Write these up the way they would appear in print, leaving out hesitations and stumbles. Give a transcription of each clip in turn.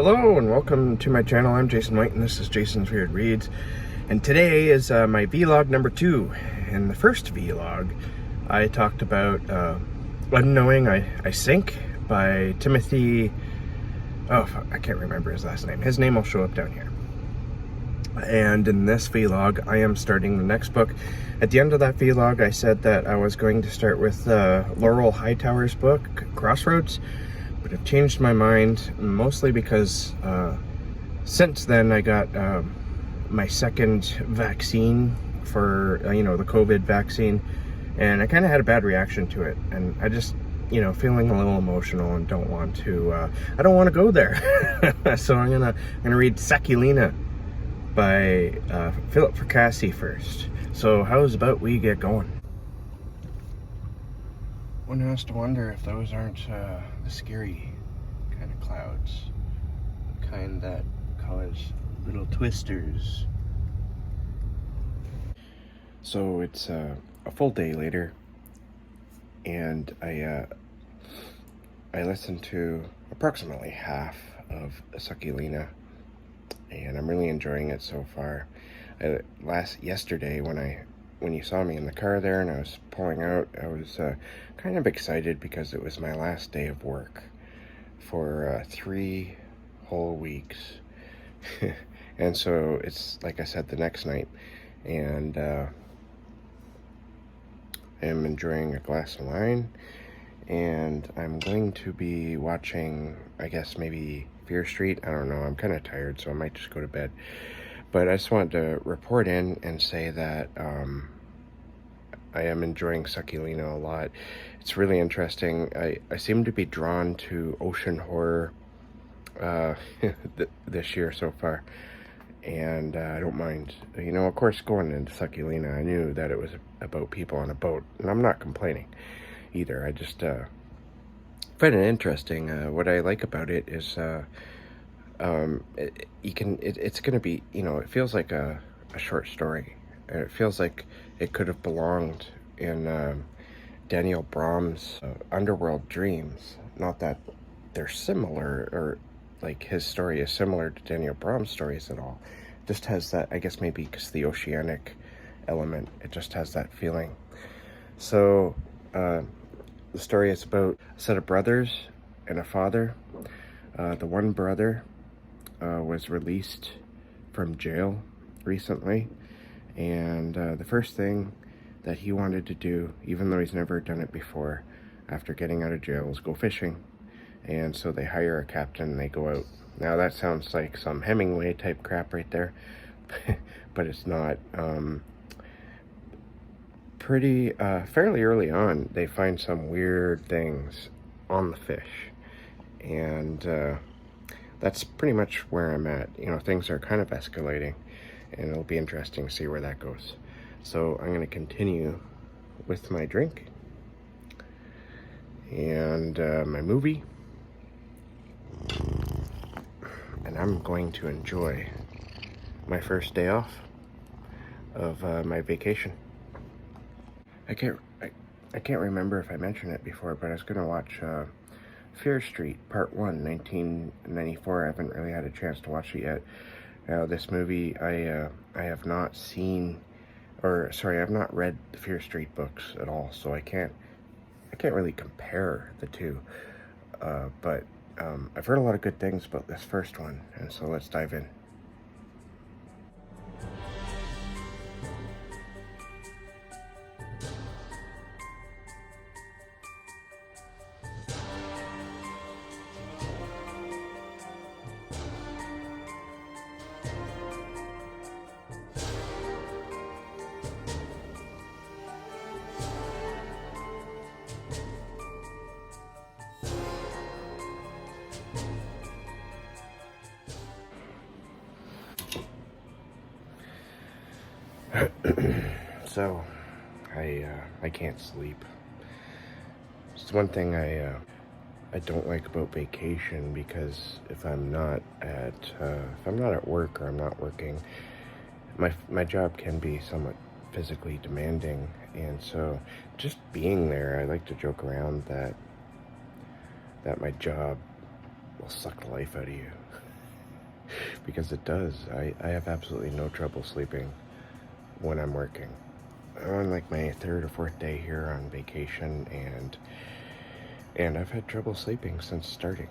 Hello and welcome to my channel. I'm Jason White and this is Jason's Weird Reads. And today is my vlog number 2. In the first vlog, I talked about Unknowing I Sink by Timothy... Oh, I can't remember his last name. His name will show up down here. And in this vlog, I am starting the next book. At the end of that vlog, I said that I was going to start with Laurel Hightower's book, Crossroads. But I've changed my mind, mostly because since then I got my second vaccine for, the COVID vaccine, and I kind of had a bad reaction to it, and I just, feeling a little emotional and don't want to, I don't want to go there. So I'm gonna read Sacculina by Philip Fracassi first. So how's about we get going? One has to wonder if those aren't the scary kind of clouds. The kind that cause little twisters. So it's a full day later, and I listened to approximately half of Sacculina, and I'm really enjoying it so far. Yesterday when you saw me in the car there and I was pulling out, I was kind of excited because it was my last day of work for 3 whole weeks. And so it's, like I said, the next night, and I am enjoying a glass of wine, and I'm going to be watching, I guess, maybe Fear Street. I don't know, I'm kind of tired, so I might just go to bed. But I just wanted to report in and say that I am enjoying Sacculina a lot. It's really interesting. I seem to be drawn to ocean horror this year so far. And I don't mind. Of course, going into Sacculina, I knew that it was about people on a boat. And I'm not complaining either. I just find it interesting. What I like about it is... it's gonna be, it feels like a short story. It feels like it could have belonged in Daniel Brahms' Underworld Dreams. Not that they're similar, or like his story is similar to Daniel Brahms' stories at all. It just has that, I guess maybe because the oceanic element, it just has that feeling. So the story is about a set of brothers and a father. The one brother was released from jail recently, and the first thing that he wanted to do, even though he's never done it before, after getting out of jail, was go fishing. And so they hire a captain and they go out. Now that sounds like some Hemingway type crap right there, but it's not. Fairly early on, they find some weird things on the fish, and that's pretty much where I'm at. Things are kind of escalating, and it'll be interesting to see where that goes. So I'm going to continue with my drink and my movie, and I'm going to enjoy my first day off of my vacation. I can't remember if I mentioned it before, but I was going to watch Fear Street Part 1, 1994. I haven't really had a chance to watch it yet. Now, this movie, I have not seen, or sorry, I have not read the Fear Street books at all, so I can't really compare the two. But I've heard a lot of good things about this first one, and so let's dive in. So, I can't sleep. It's one thing I don't like about vacation, because if I'm not at work or I'm not working, my job can be somewhat physically demanding, and so just being there, I like to joke around that my job will suck the life out of you. because it does. I have absolutely no trouble sleeping when I'm working. I'm on like my third or fourth day here on vacation, and I've had trouble sleeping since starting.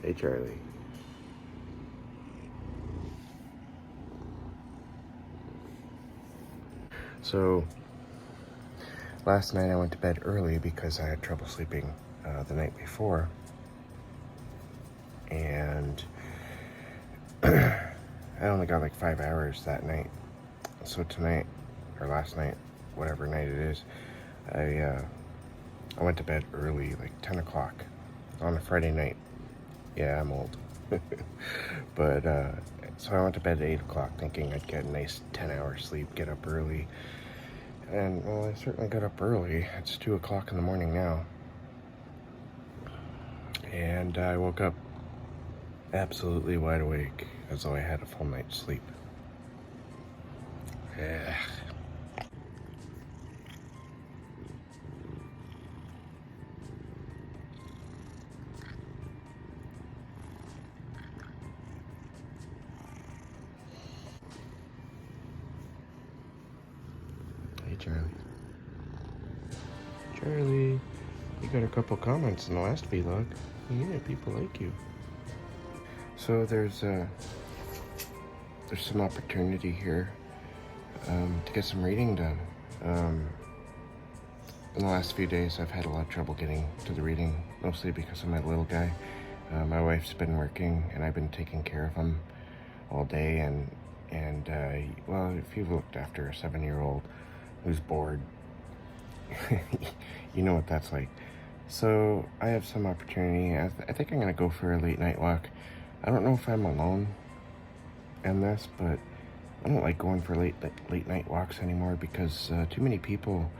Hey, Charlie. So, last night I went to bed early because I had trouble sleeping the night before. And I only got like 5 hours that night. So tonight, or last night, whatever night it is, I went to bed early, like 10 o'clock on a Friday night. Yeah, I'm old. But, so I went to bed at 8 o'clock thinking I'd get a nice 10-hour sleep, get up early. And, well, I certainly got up early. It's 2 o'clock in the morning now. And I woke up absolutely wide awake, as though I had a full night's sleep. Yeah. Hey, Charlie. Charlie, you got a couple comments in the last vlog. Yeah, people like you. So there's some opportunity here to get some reading done. In the last few days, I've had a lot of trouble getting to the reading, mostly because of my little guy. My wife's been working, and I've been taking care of him all day. And well, if you've looked after a 7-year-old who's bored, you know what that's like. So I have some opportunity. I think I'm gonna go for a late night walk. I don't know if I'm alone in this, but I don't like going for late night walks anymore because too many people,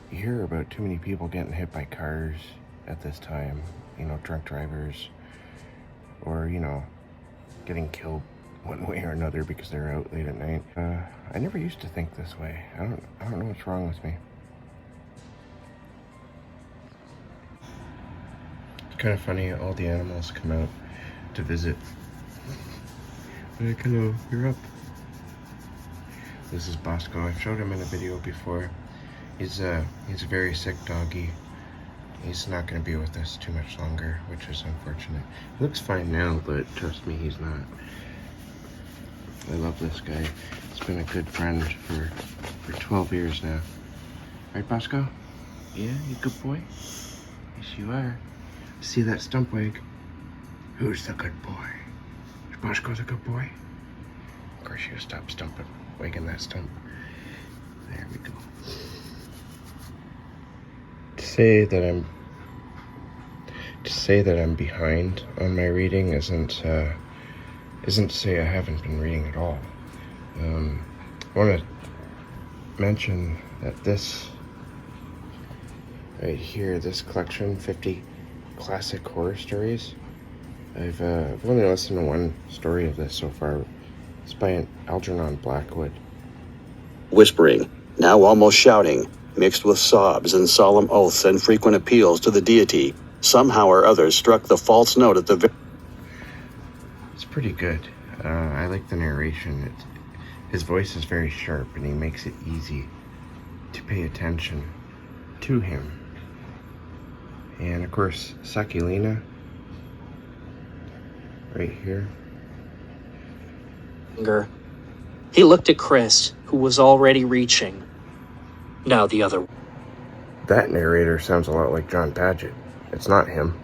you hear about too many people getting hit by cars at this time, you know, drunk drivers, or, you know, getting killed one way or another because they're out late at night. I never used to think this way. I don't know what's wrong with me. It's kind of funny, all the animals come out to visit. Like, hello, you're up. This is Bosco. I've showed him in a video before. He's a very sick doggy. He's not going to be with us too much longer, which is unfortunate. He looks fine now, but trust me, he's not. I love this guy. He's been a good friend for 12 years now. Right, Bosco? Yeah, you good boy? Yes, you are. See that stump wag? Who's the good boy? Bosco's a good boy? Of course, you stop wagging that stump. There we go. To say that I'm behind on my reading isn't to say I haven't been reading at all. I want to mention that this right here, this collection, 50 classic horror stories, I've only listened to one story of this so far. It's by Algernon Blackwood. Whispering, now almost shouting, mixed with sobs and solemn oaths and frequent appeals to the deity, somehow or other struck the false note at the It's pretty good. I like the narration. His voice is very sharp, and he makes it easy to pay attention to him. And of course, Sacculina, right here. He looked at Chris, who was already reaching. Now the other. That narrator sounds a lot like John Padgett. It's not him.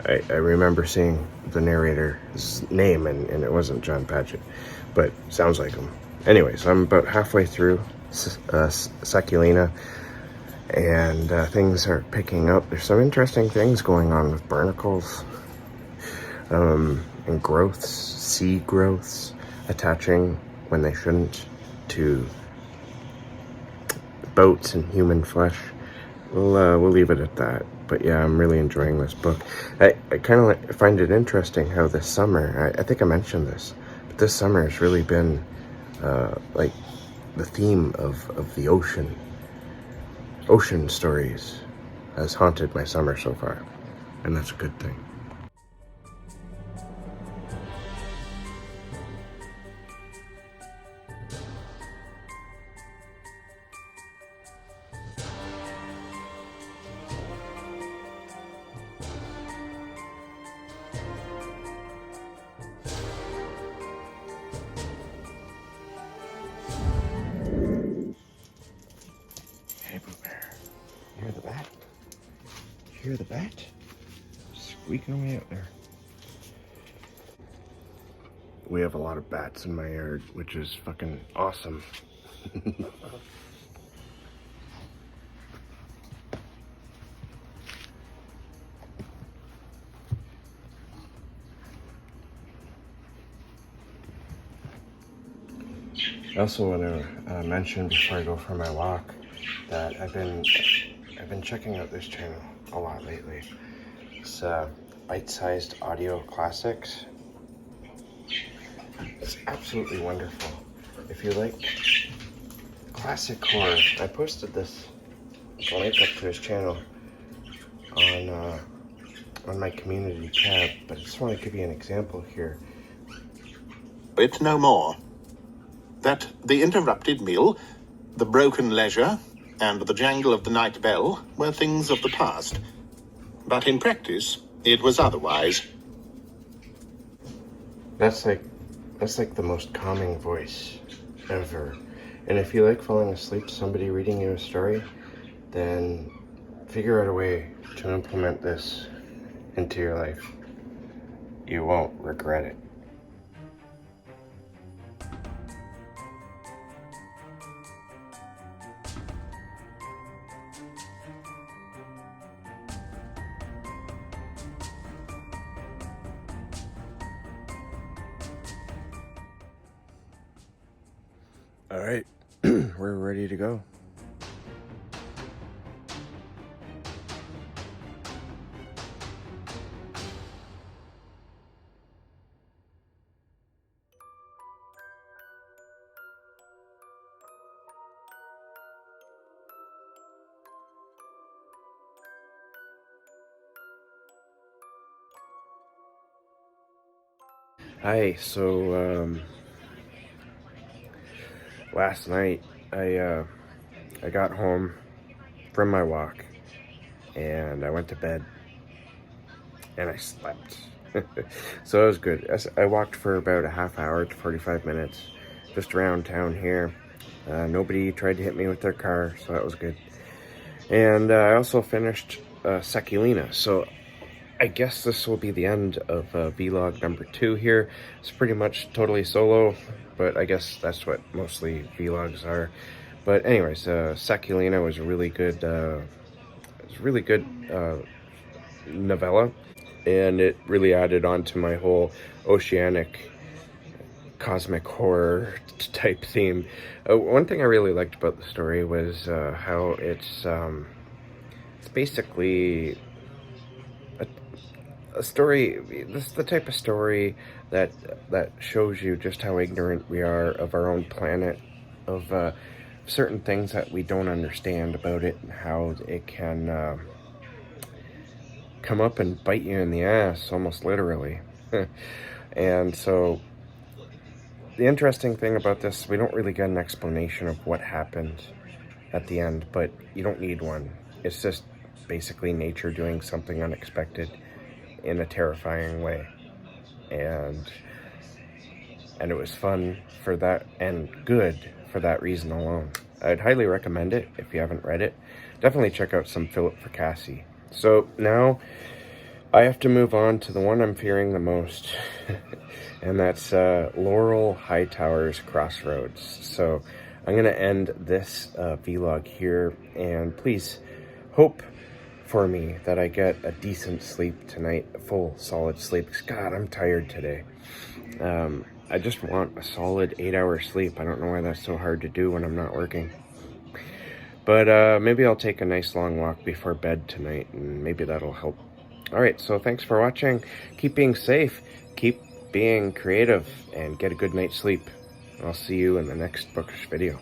I remember seeing the narrator's name, and it wasn't John Padgett, but sounds like him. Anyways, I'm about halfway through Sacculina, and things are picking up. There's some interesting things going on with barnacles, and growths, sea growths, attaching when they shouldn't to boats and human flesh. We'll leave it at that. But yeah, I'm really enjoying this book. I kind of find it interesting how this summer, I think I mentioned this, but this summer has really been like the theme of the ocean. Ocean stories has haunted my summer so far. and that's a good thing. Hey, Boo Bear. You hear the bat? You hear the bat? Squeaking away out there. We have a lot of bats in my yard, which is fucking awesome. I also want to mention before I go for my walk that I've been checking out this channel a lot lately. It's bite-sized audio classics. It's absolutely wonderful. If you like classic horror, I posted this link up to his channel on my community tab, but I just want to give you an example here. It no more. That the interrupted meal, the broken leisure, and the jangle of the night bell were things of the past. But in practice, it was otherwise. That's like the most calming voice ever. And if you like falling asleep to somebody reading you a story, then figure out a way to implement this into your life. You won't regret it. All right, we're ready to go. Hi, so last night I got home from my walk and I went to bed and I slept. So it was good. I walked for about a half hour to 45 minutes just around town here. Nobody tried to hit me with their car, so that was good. And I also finished Sacculina, so I guess this will be the end of vlog number 2 here. It's pretty much totally solo, but I guess that's what mostly vlogs are. But anyways, Sacculina was a really good, novella, and it really added on to my whole oceanic cosmic horror type theme. One thing I really liked about the story was how it's basically a story. This is the type of story that shows you just how ignorant we are of our own planet, of certain things that we don't understand about it, and how it can come up and bite you in the ass, almost literally. And so the interesting thing about this, we don't really get an explanation of what happened at the end, but you don't need one. It's just basically nature doing something unexpected in a terrifying way, and it was fun for that, and good for that reason alone. I'd highly recommend it if you haven't read it. Definitely check out some Philip Fracassi. So now I have to move on to the one I'm fearing the most, and that's Laurel Hightower's Crossroads. So I'm gonna end this vlog here, and please hope for me that I get a decent sleep tonight, a full solid sleep, because God, I'm tired today. I just want a solid 8-hour sleep. I don't know why that's so hard to do when I'm not working. But maybe I'll take a nice long walk before bed tonight, and maybe that'll help. Alright, so thanks for watching. Keep being safe, keep being creative, and get a good night's sleep. I'll see you in the next bookish video.